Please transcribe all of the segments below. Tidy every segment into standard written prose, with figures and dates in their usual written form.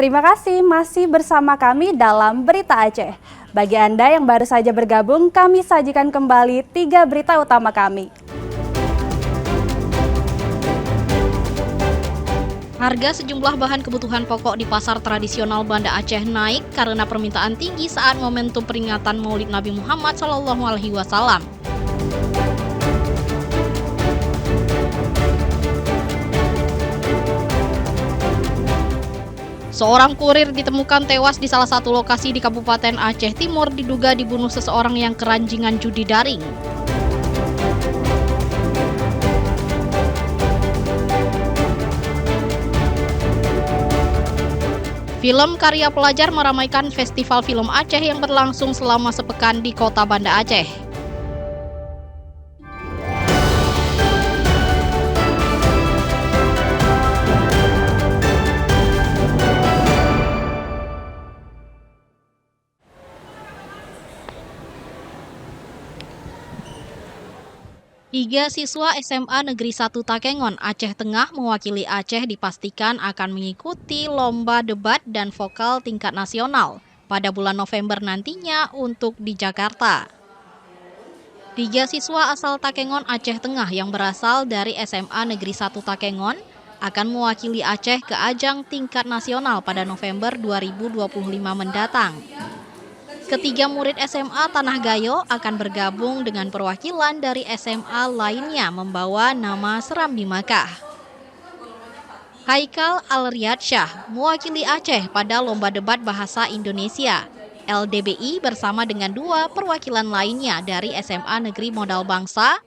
Terima kasih masih bersama kami dalam Berita Aceh. Bagi Anda yang baru saja bergabung, kami sajikan kembali 3 berita utama kami. Harga sejumlah bahan kebutuhan pokok di pasar tradisional Banda Aceh naik karena permintaan tinggi saat momentum peringatan Maulid Nabi Muhammad SAW. Seorang kurir ditemukan tewas di salah satu lokasi di Kabupaten Aceh Timur diduga dibunuh seseorang yang keranjingan judi daring. Film karya pelajar meramaikan Festival Film Aceh yang berlangsung selama sepekan di Kota Banda Aceh. Tiga siswa SMA Negeri 1 Takengon, Aceh Tengah mewakili Aceh dipastikan akan mengikuti lomba debat dan vokal tingkat nasional pada bulan November nantinya untuk di Jakarta. Tiga siswa asal Takengon, Aceh Tengah yang berasal dari SMA Negeri 1 Takengon akan mewakili Aceh ke ajang tingkat nasional pada November 2025 mendatang. Ketiga murid SMA Tanah Gayo akan bergabung dengan perwakilan dari SMA lainnya membawa nama Serambi Makkah. Haikal Al-Riyadsyah mewakili Aceh pada Lomba Debat Bahasa Indonesia LDBI bersama dengan 2 perwakilan lainnya dari SMA Negeri Modal Bangsa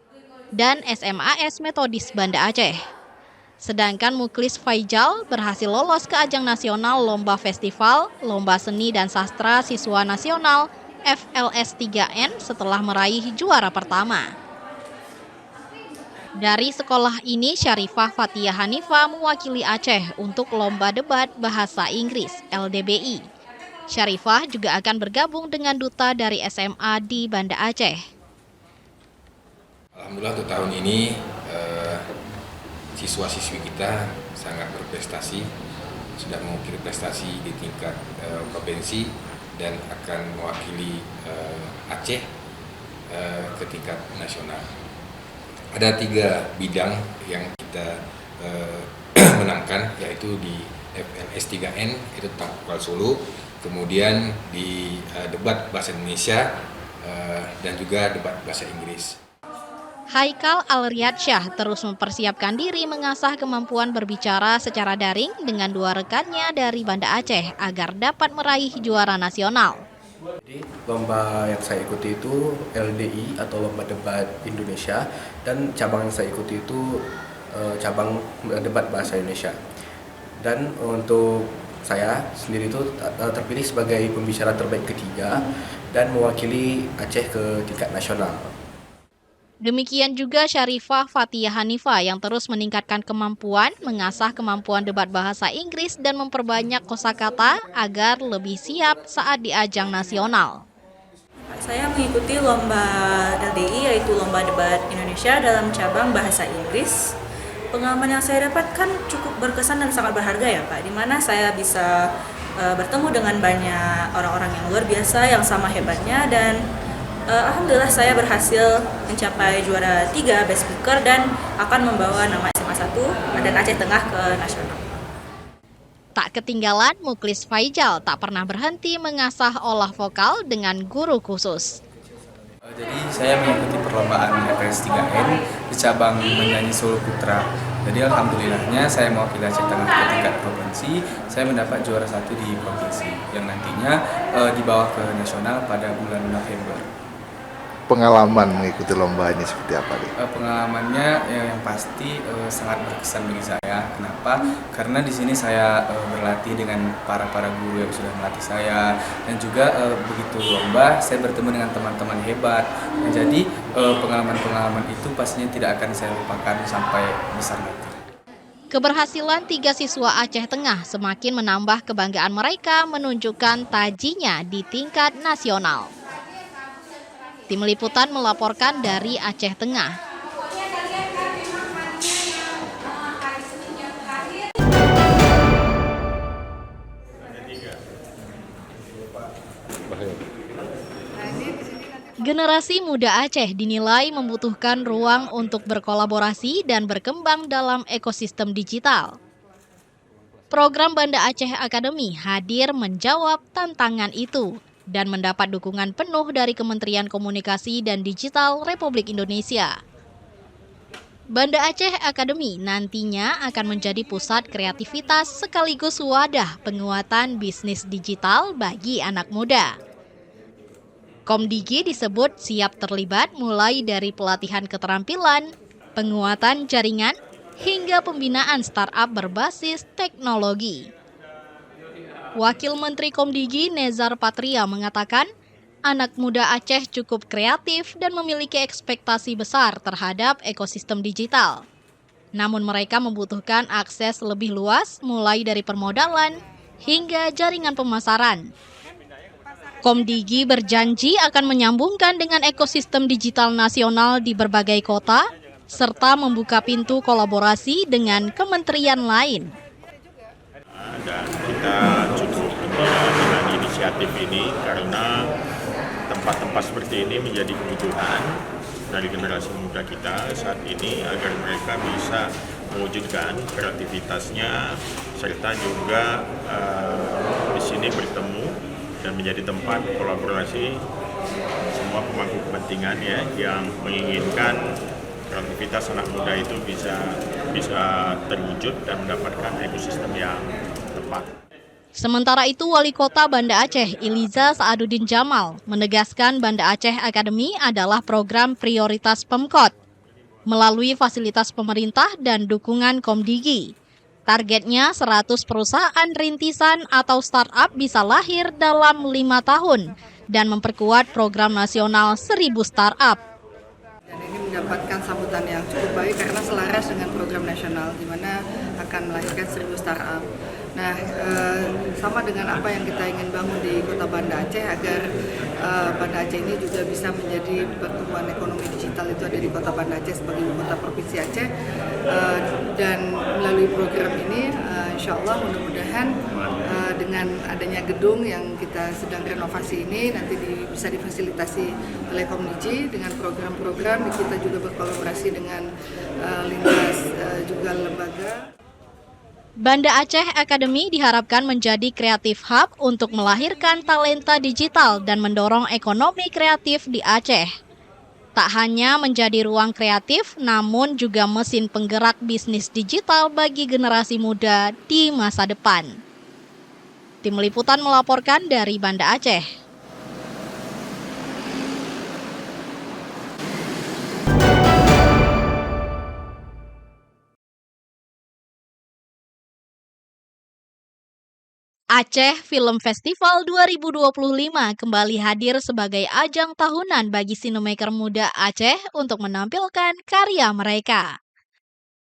dan SMAS Metodis Banda Aceh. Sedangkan Muklis Faijal berhasil lolos ke ajang nasional Lomba Festival, Lomba Seni dan Sastra Siswa Nasional FLS 3N setelah meraih juara pertama. Dari sekolah ini, Syarifah Fatia Hanifah mewakili Aceh untuk Lomba Debat Bahasa Inggris LDBI. Syarifah juga akan bergabung dengan duta dari SMA di Banda Aceh. Alhamdulillah untuk tahun ini siswa-siswi kita sangat berprestasi, sudah mewakili prestasi di tingkat provinsi dan akan mewakili Aceh ke tingkat nasional. Ada 3 bidang yang kita menangkan, yaitu di FLS 3N, itu tentang vokal Solo, kemudian di debat bahasa Indonesia dan juga debat bahasa Inggris. Haikal Al-Riyadsyah terus mempersiapkan diri mengasah kemampuan berbicara secara daring dengan 2 rekannya dari Banda Aceh agar dapat meraih juara nasional. Jadi lomba yang saya ikuti itu LDI atau Lomba Debat Indonesia, dan cabang yang saya ikuti itu cabang debat bahasa Indonesia. Dan untuk saya sendiri itu terpilih sebagai pembicara terbaik ketiga dan mewakili Aceh ke tingkat nasional. Demikian juga Syarifah Fatia Hanifah yang terus meningkatkan kemampuan, mengasah kemampuan debat bahasa Inggris dan memperbanyak kosakata agar lebih siap saat di ajang nasional. Saya mengikuti lomba LDI, yaitu Lomba Debat Indonesia dalam cabang bahasa Inggris. Pengalaman yang saya dapatkan cukup berkesan dan sangat berharga ya Pak, di mana saya bisa bertemu dengan banyak orang-orang yang luar biasa yang sama hebatnya, dan alhamdulillah saya berhasil mencapai juara 3 Best Speaker dan akan membawa nama SMA 1 dan Aceh Tengah ke nasional. Tak ketinggalan, Muklis Faijal tak pernah berhenti mengasah olah vokal dengan guru khusus. Jadi saya mengikuti perlombaan FLS 3N di cabang menyanyi Solo Putra. Jadi alhamdulillahnya saya mewakili Aceh Tengah ke tingkat provinsi, saya mendapat juara 1 di provinsi yang nantinya dibawa ke nasional pada bulan November. Pengalaman mengikuti lomba ini seperti apa nih? Pengalamannya yang pasti sangat berkesan bagi saya. Kenapa? Karena di sini saya berlatih dengan para guru yang sudah melatih saya, dan juga begitu lomba saya bertemu dengan teman-teman hebat. Nah, jadi pengalaman itu pastinya tidak akan saya lupakan sampai besar nanti. Keberhasilan 3 siswa Aceh Tengah semakin menambah kebanggaan mereka menunjukkan tajinya di tingkat nasional. Tim Liputan melaporkan dari Aceh Tengah. Generasi muda Aceh dinilai membutuhkan ruang untuk berkolaborasi dan berkembang dalam ekosistem digital. Program Banda Aceh Academy hadir menjawab tantangan itu dan mendapat dukungan penuh dari Kementerian Komunikasi dan Digital Republik Indonesia. Banda Aceh Academy nantinya akan menjadi pusat kreativitas sekaligus wadah penguatan bisnis digital bagi anak muda. Komdigi disebut siap terlibat mulai dari pelatihan keterampilan, penguatan jaringan, hingga pembinaan startup berbasis teknologi. Wakil Menteri Komdigi Nezar Patria mengatakan, anak muda Aceh cukup kreatif dan memiliki ekspektasi besar terhadap ekosistem digital. Namun mereka membutuhkan akses lebih luas mulai dari permodalan hingga jaringan pemasaran. Komdigi berjanji akan menyambungkan dengan ekosistem digital nasional di berbagai kota, serta membuka pintu kolaborasi dengan kementerian lain. Dan kita cukup gembira dengan inisiatif ini karena tempat-tempat seperti ini menjadi kebutuhan dari generasi muda kita saat ini agar mereka bisa mewujudkan kreativitasnya serta juga di sini bertemu dan menjadi tempat kolaborasi semua pemangku kepentingan ya yang menginginkan kreativitas anak muda itu bisa terwujud dan mendapatkan ekosistem yang tepat. Sementara itu, Wali Kota Banda Aceh, Iliza Saaduddin Jamal, menegaskan Banda Aceh Academy adalah program prioritas Pemkot melalui fasilitas pemerintah dan dukungan Komdigi. Targetnya 100 perusahaan rintisan atau startup bisa lahir dalam 5 tahun dan memperkuat program nasional 1000 startup. Dan ini mendapatkan sambutan yang cukup baik karena selaras dengan program nasional di mana akan melahirkan 1000 startup. Nah, sama dengan apa yang kita ingin bangun di Kota Banda Aceh agar Banda Aceh ini juga bisa menjadi pertumbuhan ekonomi digital itu ada di Kota Banda Aceh sebagai ibu kota provinsi Aceh. Dan melalui program ini, insya Allah mudah-mudahan dengan adanya gedung yang kita sedang renovasi ini nanti bisa difasilitasi oleh Komdigi dengan program-program. Kita juga berkolaborasi dengan lintas juga lembaga. Banda Aceh Academy diharapkan menjadi kreatif hub untuk melahirkan talenta digital dan mendorong ekonomi kreatif di Aceh. Tak hanya menjadi ruang kreatif, namun juga mesin penggerak bisnis digital bagi generasi muda di masa depan. Tim Liputan melaporkan dari Banda Aceh. Aceh Film Festival 2025 kembali hadir sebagai ajang tahunan bagi sinemaker muda Aceh untuk menampilkan karya mereka.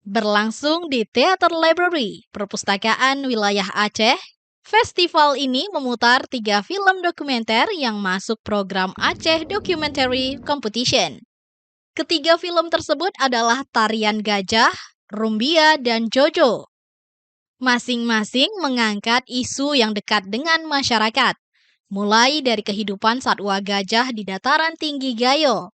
Berlangsung di Theater Library, Perpustakaan Wilayah Aceh, festival ini memutar 3 film dokumenter yang masuk program Aceh Documentary Competition. Ketiga film tersebut adalah Tarian Gajah, Rumbia, dan Jojo. Masing-masing mengangkat isu yang dekat dengan masyarakat, mulai dari kehidupan satwa gajah di dataran tinggi Gayo,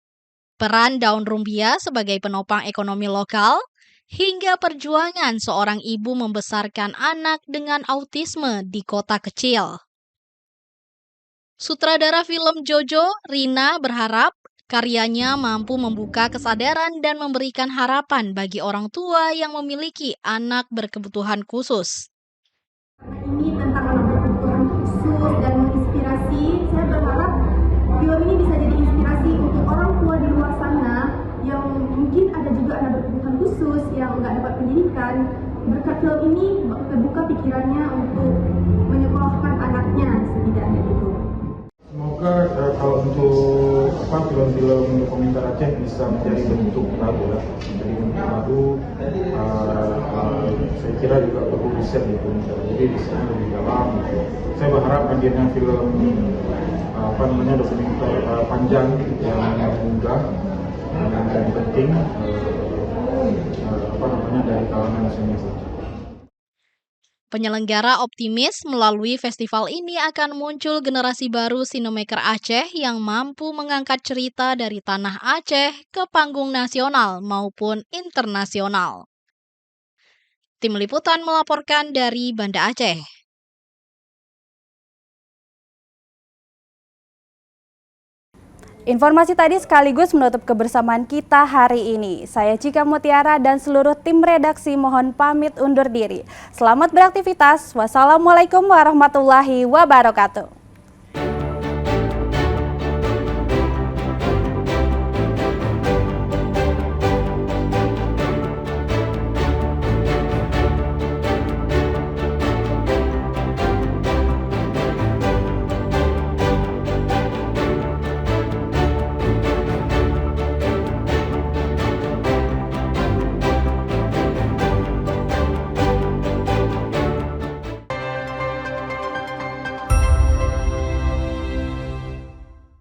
peran daun rumbia sebagai penopang ekonomi lokal, hingga perjuangan seorang ibu membesarkan anak dengan autisme di kota kecil. Sutradara film Jojo, Rina, berharap karyanya mampu membuka kesadaran dan memberikan harapan bagi orang tua yang memiliki anak berkebutuhan khusus. Ini tentang anak berkebutuhan khusus dan menginspirasi. Saya berharap film ini bisa jadi inspirasi untuk orang tua di luar sana yang mungkin ada juga anak berkebutuhan khusus yang nggak dapat pendidikan. Berkat film ini terbuka pikirannya untuk menyekolahkan anaknya setidaknya gitu. Semoga kalau untuk film-film dokumenter Aceh bisa menjadi bentuk baru, menjadi bentuk baru. Saya kira juga perlu riset gitu, jadi risetnya lebih dalam. Gitu. Saya berharap hadirnya film dokumenter panjang yang mudah dan penting dari kalangan senior. Penyelenggara optimis melalui festival ini akan muncul generasi baru sinemaker Aceh yang mampu mengangkat cerita dari tanah Aceh ke panggung nasional maupun internasional. Tim Liputan melaporkan dari Banda Aceh. Informasi tadi sekaligus menutup kebersamaan kita hari ini. Saya Cika Mutiara dan seluruh tim redaksi mohon pamit undur diri. Selamat beraktivitas. Wassalamualaikum warahmatullahi wabarakatuh.